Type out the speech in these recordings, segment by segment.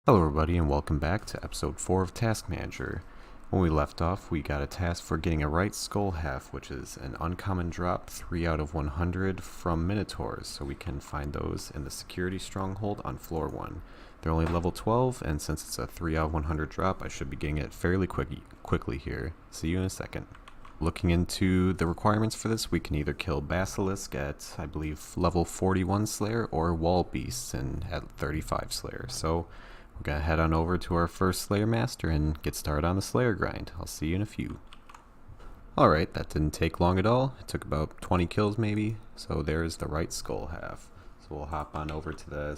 Hello everybody and welcome back to episode 4 of Task Manager. When we left off, we got a task for getting a right skull half, which is an uncommon drop 3 out of 100 from Minotaurs, so we can find those in the security stronghold on floor 1. They're only level 12, and since it's a 3 out of 100 drop, I should be getting it fairly quickly here. See you in a second. Looking into the requirements for this, we can either kill Basilisk at, I believe, level 41 Slayer, or Wall Beasts at 35 Slayer. So we're gonna head on over to our first Slayer Master and get started on the Slayer grind. I'll see you in a few. Alright, that didn't take long at all. It took about 20 kills maybe. So there's the right skull half. So we'll hop on over to the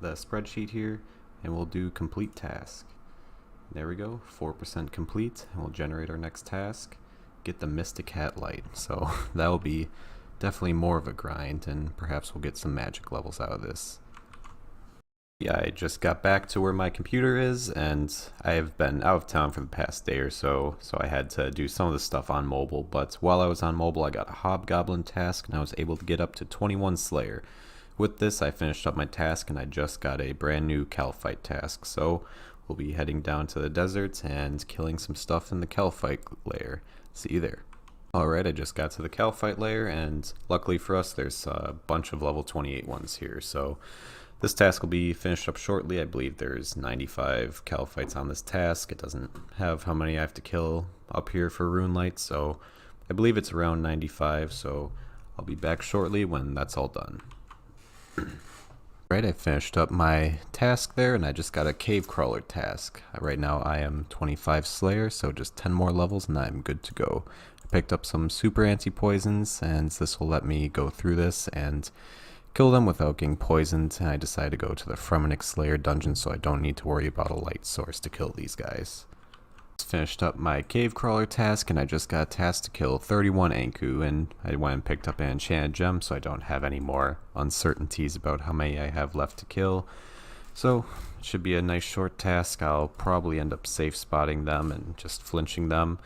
spreadsheet here and we'll do complete task. There we go, 4% complete, and we'll generate our next task. Get the Mystic Hat Light. So that will be definitely more of a grind, and perhaps we'll get some magic levels out of this. Yeah, I just got back to where my computer is, and I have been out of town for the past day or so, so I had to do some of the stuff on mobile. But while I was on mobile, I got a Hobgoblin task, and I was able to get up to 21 Slayer. With this, I finished up my task, and I just got a brand new Calphite task. So we'll be heading down to the desert and killing some stuff in the Calphite layer. See you there. Alright, I just got to the Calphite layer, and luckily for us, there's a bunch of level 28 ones here. So this task will be finished up shortly. I believe there's 95 Calphites on this task. It doesn't have how many I have to kill up here for Rune Light, so I believe it's around 95, so I'll be back shortly when that's all done. Right, I finished up my task there, and I just got a Cave Crawler task. Right now I am 25 Slayer, so just 10 more levels and I'm good to go. I picked up some super anti-poisons, and this will let me go through this and kill them without getting poisoned, and I decided to go to the Fremennik Slayer dungeon so I don't need to worry about a light source to kill these guys. Just finished up my Cave Crawler task, and I just got a task to kill 31 Anku, and I went and picked up an enchanted gem so I don't have any more uncertainties about how many I have left to kill. So it should be a nice short task. I'll probably end up safe spotting them and just flinching them.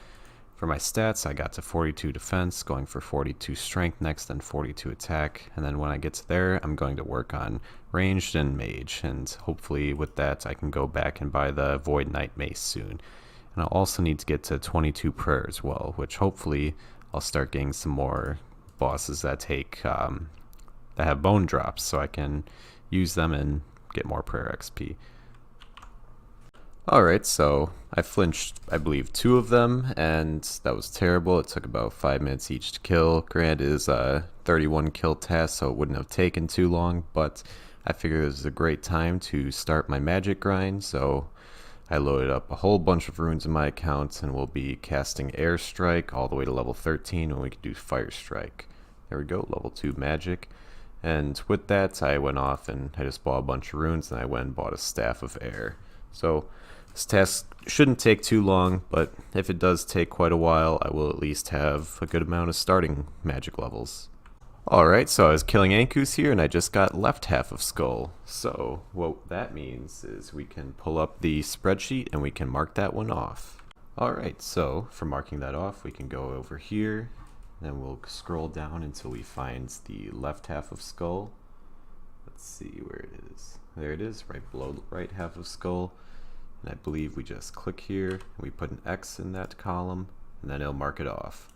For my stats, I got to 42 defense, going for 42 strength next, and 42 attack. And then when I get to there, I'm going to work on ranged and mage. And hopefully with that, I can go back and buy the Void Knight mace soon. And I'll also need to get to 22 prayer as well, which hopefully I'll start getting some more bosses that that have bone drops, so I can use them and get more prayer XP. Alright, so I flinched, I believe, 2 of them, and that was terrible. It took about 5 minutes each to kill. Granted, it is a 31 kill task, so it wouldn't have taken too long, but I figured this was a great time to start my magic grind, so I loaded up a whole bunch of runes in my account, and we'll be casting Air Strike all the way to level 13 when we can do Fire Strike. There we go, level 2 magic. And with that, I went off and I just bought a bunch of runes, and I went and bought a Staff of Air. So this task shouldn't take too long, but if it does take quite a while, I will at least have a good amount of starting magic levels. Alright, so I was killing Ankus here, and I just got left half of Skull. So what that means is we can pull up the spreadsheet and we can mark that one off. Alright, so for marking that off, we can go over here, then we'll scroll down until we find the left half of Skull. Let's see where it is. There it is, right below the right half of Skull. And I believe we just click here, and we put an X in that column, and then it'll mark it off.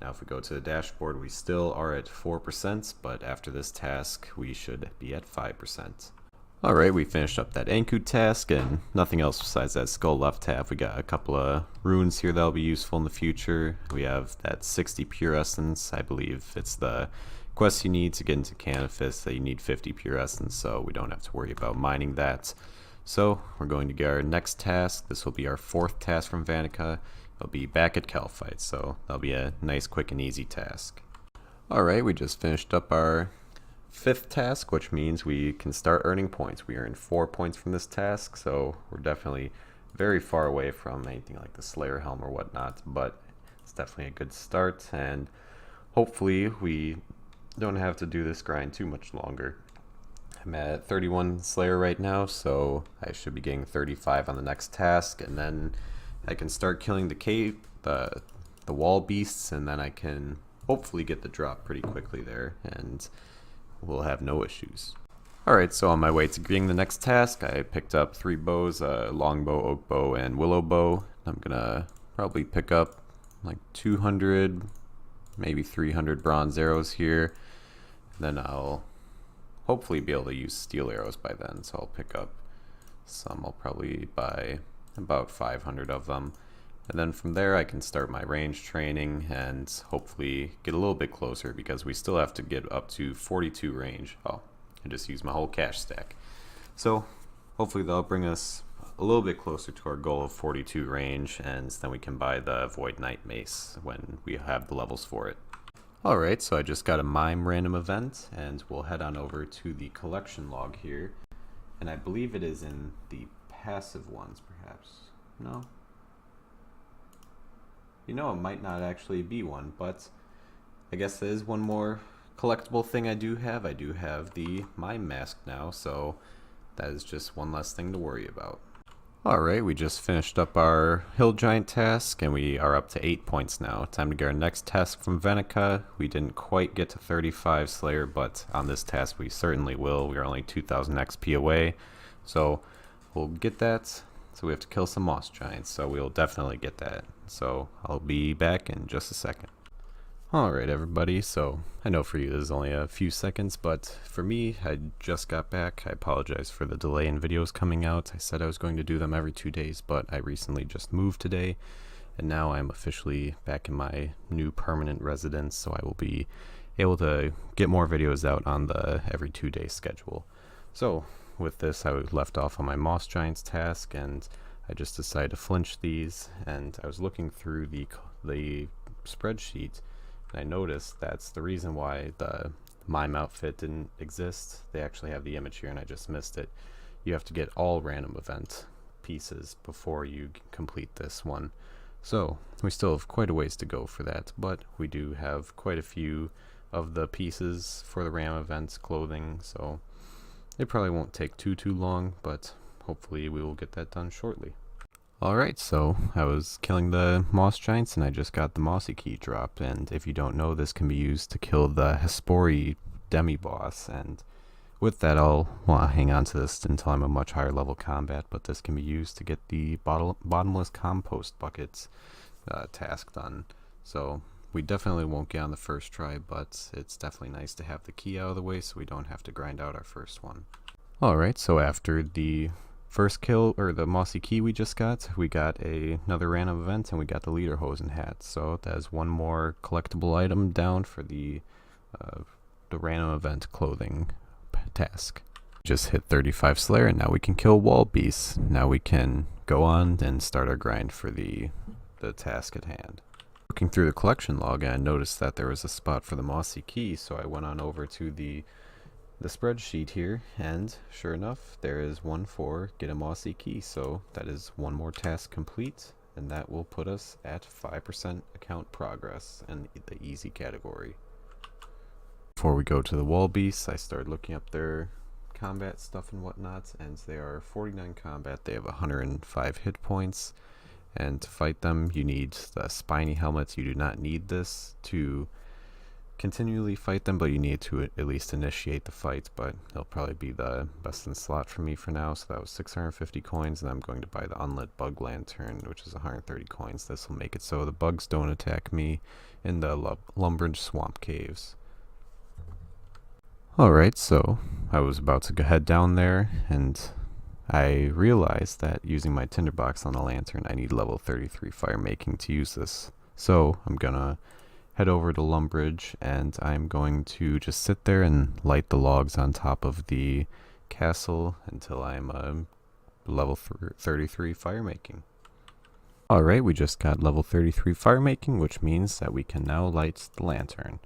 Now if we go to the dashboard, we still are at 4%, but after this task, we should be at 5%. Alright, we finished up that Anku task, and nothing else besides that skull left half. We got a couple of runes here that'll be useful in the future. We have that 60 pure essence. I believe it's the quest you need to get into Canifis that you need 50 pure essence, so we don't have to worry about mining that. So we're going to get our next task. This will be our 4th task from Vanica. It'll be back at Calphite, so that'll be a nice, quick, and easy task. Alright, we just finished up our 5th task, which means we can start earning points. We earned 4 points from this task, so we're definitely very far away from anything like the Slayer Helm or whatnot, but it's definitely a good start, and hopefully we don't have to do this grind too much longer. I'm at 31 Slayer right now, so I should be getting 35 on the next task, and then I can start killing the wall beasts, and then I can hopefully get the drop pretty quickly there, and we'll have no issues. Alright, so on my way to getting the next task, I picked up 3 bows, a longbow, oak bow, and willow bow. I'm gonna probably pick up like 200, maybe 300 bronze arrows here. Then I'll hopefully be able to use steel arrows by then, so I'll pick up some. I'll probably buy about 500 of them. And then from there I can start my range training and hopefully get a little bit closer, because we still have to get up to 42 range. Oh, I just used my whole cash stack. So hopefully that'll bring us a little bit closer to our goal of 42 range, and then we can buy the Void Knight Mace when we have the levels for it. Alright, so I just got a mime random event, and we'll head on over to the collection log here. And I believe it is in the passive ones, perhaps. No? You know, it might not actually be one, but I guess there is one more collectible thing I do have. I do have the mime mask now, so that is just one less thing to worry about. Alright, we just finished up our hill giant task, and we are up to 8 points now. Time to get our next task from Venica. We didn't quite get to 35 Slayer, but on this task we certainly will. We are only 2000 XP away, so we'll get that. So we have to kill some moss giants, so we'll definitely get that. So I'll be back in just a second. Alright everybody, so I know for you this is only a few seconds, but for me, I just got back. I apologize for the delay in videos coming out. I said I was going to do them every 2 days, but I recently just moved today, and now I'm officially back in my new permanent residence, so I will be able to get more videos out on the every 2 day schedule. So with this, I left off on my moss giants task, and I just decided to flinch these, and I was looking through the spreadsheet, and I noticed that's the reason why the mime outfit didn't exist. They actually have the image here and I just missed it. You have to get all random event pieces before you complete this one. So we still have quite a ways to go for that, but we do have quite a few of the pieces for the random events clothing, so it probably won't take too long, but hopefully we will get that done shortly. Alright, so I was killing the moss giants and I just got the mossy key drop, and if you don't know, this can be used to kill the Hespori demi-boss, and with that I'll hang on to this until I'm a much higher level combat, but this can be used to get the bottomless compost buckets task done. So we definitely won't get on the first try, but it's definitely nice to have the key out of the way so we don't have to grind out our first one. Alright, so after the first kill, or the mossy key we got another random event, and we got the lederhosen hat. So that is one more collectible item down for the random event clothing task. Just hit 35 Slayer, and now we can kill wall beasts. Now we can go on and start our grind for the task at hand. Looking through the collection log, I noticed that there was a spot for the mossy key, so I went on over to the spreadsheet here, and sure enough, there is one for get a mossy key. So that is one more task complete, and that will put us at 5% account progress in the easy category. Before we go to the wall beasts, I started looking up their combat stuff and whatnot, and they are 49 combat. They have 105 hit points, and to fight them you need the spiny helmets. You do not need this to continually fight them, but you need to at least initiate the fight, but it'll probably be the best in slot for me for now. So that was 650 coins, and I'm going to buy the unlit bug lantern, which is 130 coins. This will make it so the bugs don't attack me in the Lumbridge swamp caves. Alright, so I was about to head down there, and I realized that using my tinderbox on the lantern, I need level 33 fire making to use this. So I'm gonna head over to Lumbridge, and I'm going to just sit there and light the logs on top of the castle until I'm level 33 fire making. Alright, we just got level 33 fire making, which means that we can now light the lantern.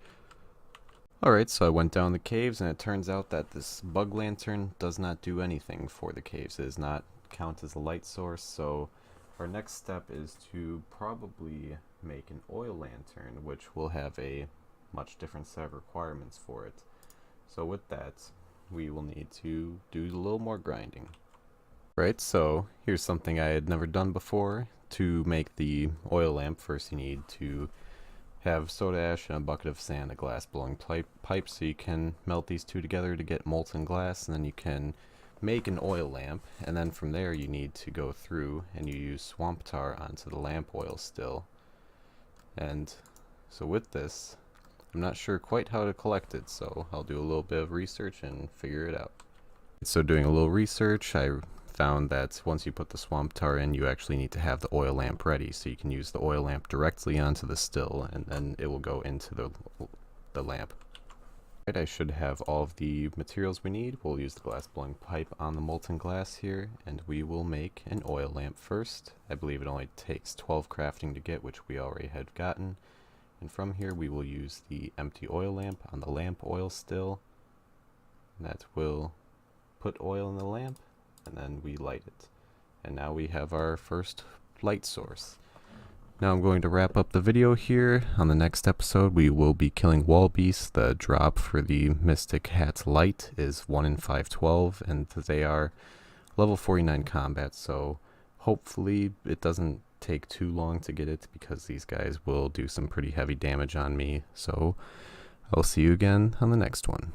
Alright, so I went down the caves, and it turns out that this bug lantern does not do anything for the caves. It does not count as a light source, so our next step is to probably make an oil lantern, which will have a much different set of requirements for it. So with that, we will need to do a little more grinding. Right, so here's something I had never done before. To make the oil lamp, first you need to have soda ash and a bucket of sand, a glass blowing pipe, so you can melt these two together to get molten glass, and then you can make an oil lamp. And then from there you need to go through and you use swamp tar onto the lamp oil still. And so with this, I'm not sure quite how to collect it, so I'll do a little bit of research and figure it out. So doing a little research, I found that once you put the swamp tar in, you actually need to have the oil lamp ready, so you can use the oil lamp directly onto the still, and then it will go into the lamp. Right, I should have all of the materials we need. We'll use the glass blowing pipe on the molten glass here, and we will make an oil lamp first. I believe it only takes 12 crafting to get, which we already had gotten. And from here we will use the empty oil lamp on the lamp oil still. That will put oil in the lamp, and then we light it. And now we have our first light source. Now I'm going to wrap up the video here. On the next episode we will be killing wall beasts. The drop for the Mystic Hat Light is 1 in 512, and they are level 49 combat, so hopefully it doesn't take too long to get it, because these guys will do some pretty heavy damage on me. So I'll see you again on the next one.